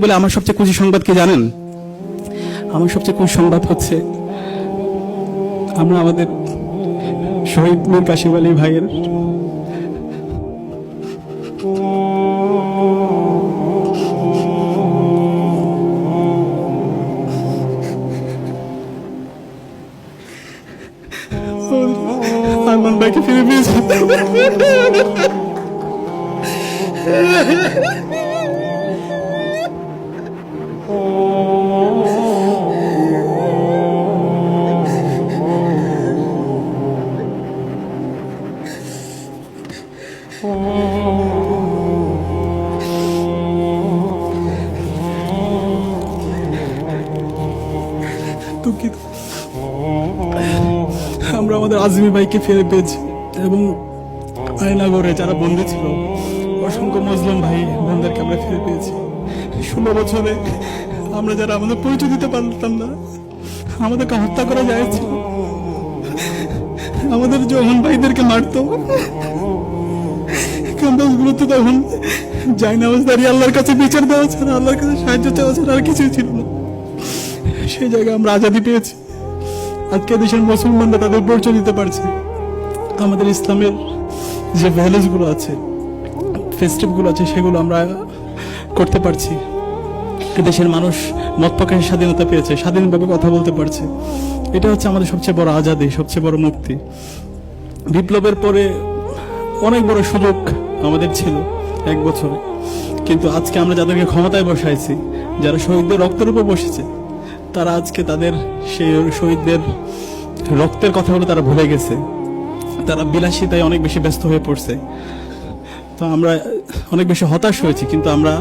বলে আমার সবচেয়ে খুশি সংবাদ কি জানেন? আমার সবচেয়ে খুশি সংবাদ হচ্ছে আমরা আমাদের শহীদ মীর কাসিম আলী ভাইয়ের আরমান ভাইকে ফিরে পেয়েছি। দুঃখিত, আমরা আমাদের আজমি ভাইকে ফিরে পেয়েছি এবং আয়নাগরে যারা বন্দী ছিল অসংখ্য মজলুম ভাই বোনদেরকে আমরা ফিরে পেয়েছি। 16 বছরে আমরা যারা আমাদের পরিচয় দিতে পারতাম না, আমাদেরকে হত্যা করা যাচ্ছিল, আমাদের যখন ভাইদেরকে মারতো ক্যাম্পাসগুলোতে তখন যাই নামাজ দাঁড়িয়ে আল্লাহর কাছে বিচার দেওয়া ছাড়া, আল্লাহর কাছে সাহায্য চাওয়া ছাড়া আর কিছুই ছিল না। সেই জায়গায় আমরা আজাদি পেয়েছি। আজকে দেশের মুসলমানরা তাদের পরিচয় দিতে পারছে। আমাদের ইসলামের যে ভ্যালুস গুলো আছে, ফেস্টিভ গুলো আছে, সেগুলো আমরা করতে পারছি। দেশের মানুষ মত প্রকাশের স্বাধীনতা পেয়েছে, স্বাধীনভাবে কথা বলতে পারছে। এটা হচ্ছে আমাদের সবচেয়ে বড় আজাদি, সবচেয়ে বড় মুক্তি। বিপ্লবের পরে অনেক বড় সুযোগ আমাদের ছিল 1 বছরে, কিন্তু আজকে আমরা যাদেরকে ক্ষমতায় বসাইছি, যারা শহীদদের রক্তের উপর বসেছে, তারা আজকে তাদের সেই শহীদদের রক্তের কথাগুলো তারা ভুলে গেছে। তারা বিলাসিতায় অনেক বেশি ব্যস্ত হয়ে পড়ছে। তো আমরা অনেক বেশি হতাশ হয়েছি, কিন্তু আমরা